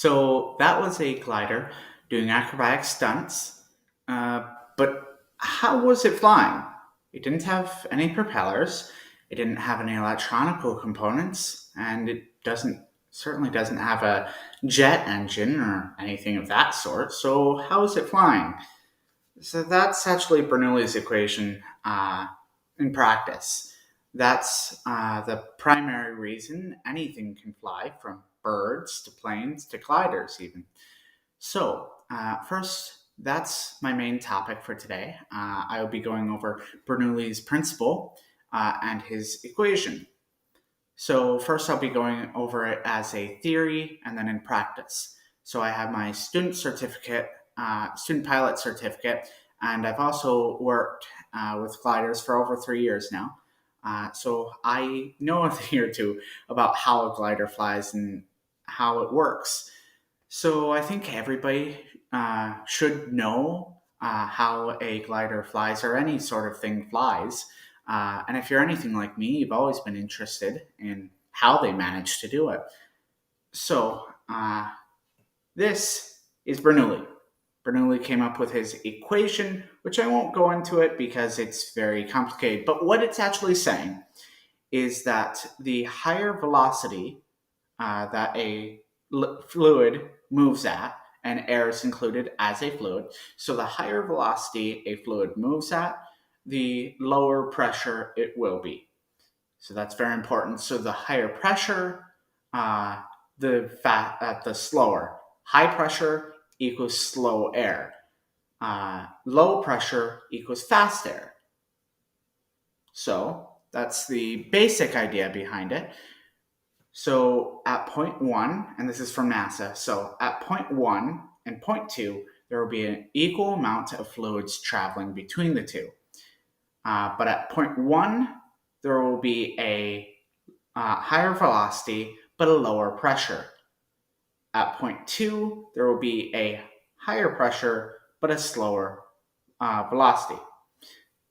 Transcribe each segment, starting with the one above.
So that was a glider doing acrobatic stunts. But how was it flying? It didn't have any propellers. It didn't have any electronical components, and it doesn't certainly doesn't have a jet engine or anything of that sort. So how is it flying? So that's actually Bernoulli's equation in practice. That's the primary reason anything can fly, from birds to planes to gliders, even. So, first, that's my main topic for today. I will be going over Bernoulli's principle and his equation. So, first, I'll be going over it as a theory and then in practice. So, I have my student pilot certificate, and I've also worked with gliders for over 3 years now. So I know a thing or two about how a glider flies and how it works. So I think everybody should know how a glider flies, or any sort of thing flies. And if you're anything like me, you've always been interested in how they manage to do it. So this is Bernoulli. Bernoulli came up with his equation, which I won't go into it because it's very complicated. But what it's actually saying is that the higher velocity that a fluid moves at, and air is included as a fluid, so the higher velocity a fluid moves at, the lower pressure it will be. So that's very important. So the higher pressure, the slower. High pressure equals slow air. Low pressure equals fast air. So that's the basic idea behind it. So at point 1, and this is from NASA, so at point 1 and point 2, there will be an equal amount of fluids traveling between the two. But at point 1, there will be a higher velocity but a lower pressure. At point 2, there will be a higher pressure but a slower velocity.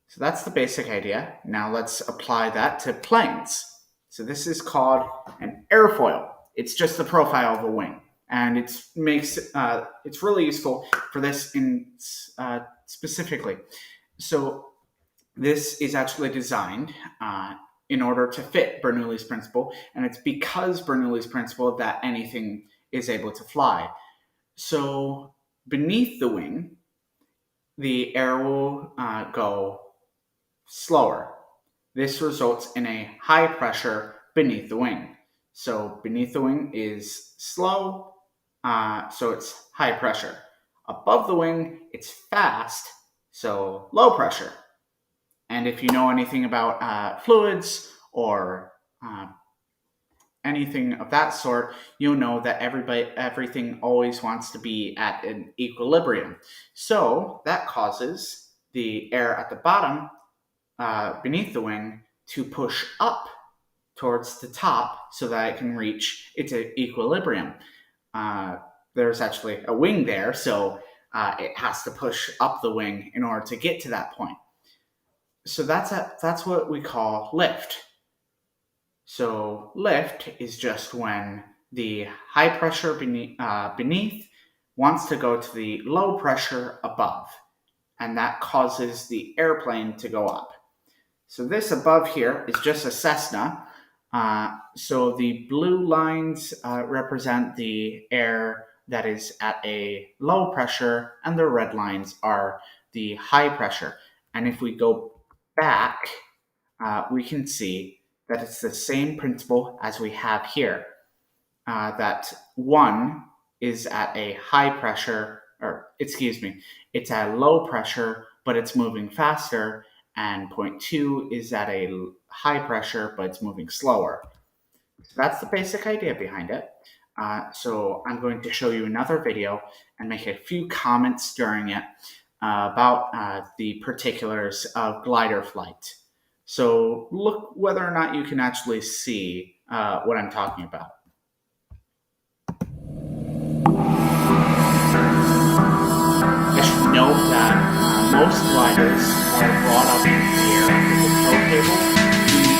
So that's the basic idea. Now let's apply that to planes. So this is called an airfoil. It's just the profile of a wing, and it's really useful for this specifically. So this is actually designed in order to fit Bernoulli's principle, and it's because Bernoulli's principle that anything is able to fly. So beneath the wing, the air will go slower. This results in a high pressure beneath the wing. So beneath the wing is slow, so it's high pressure. Above the wing, it's fast, so low pressure. And if you know anything about fluids or anything of that sort, you'll know that everything always wants to be at an equilibrium. So that causes the air at the bottom, beneath the wing, to push up towards the top so that it can reach its equilibrium. There's actually a wing there, so it has to push up the wing in order to get to that point. So that's what we call lift. So lift is just when the high pressure beneath wants to go to the low pressure above, and that causes the airplane to go up. So this above here is just a Cessna. So the blue lines represent the air that is at a low pressure, and the red lines are the high pressure. And if we go back, we can see that it's the same principle as we have here, that 1 is at a high pressure, it's at low pressure, but it's moving faster, and point 2 is at a high pressure, but it's moving slower. So that's the basic idea behind it. So I'm going to show you another video and make a few comments during it about the particulars of glider flight. So look whether or not you can actually see what I'm talking about. I should note that most gliders are brought up in the air with a tow cable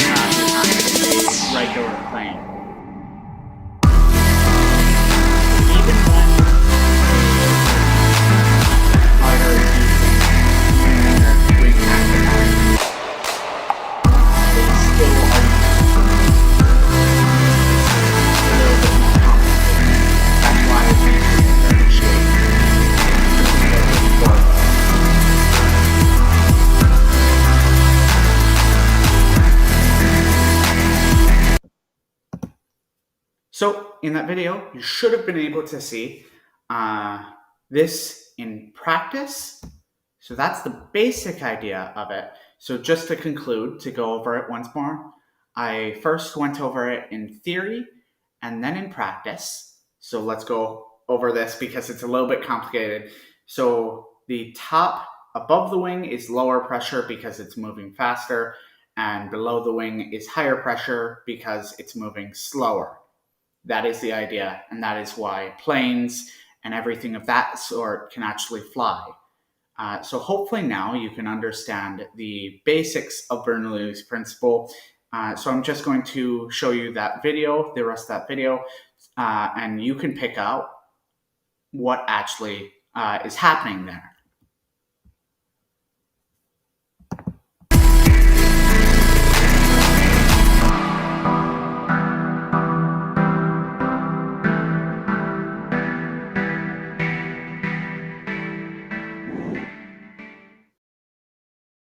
behind a regular plane. Even So in that video, you should have been able to see this in practice. So that's the basic idea of it. So just to conclude, to go over it once more, I first went over it in theory and then in practice. So let's go over this because it's a little bit complicated. So the top above the wing is lower pressure because it's moving faster, and below the wing is higher pressure because it's moving slower. That is the idea, and that is why planes and everything of that sort can actually fly. So hopefully now you can understand the basics of Bernoulli's principle. So I'm just going to show you that video, the rest of that video, and you can pick out what actually is happening there.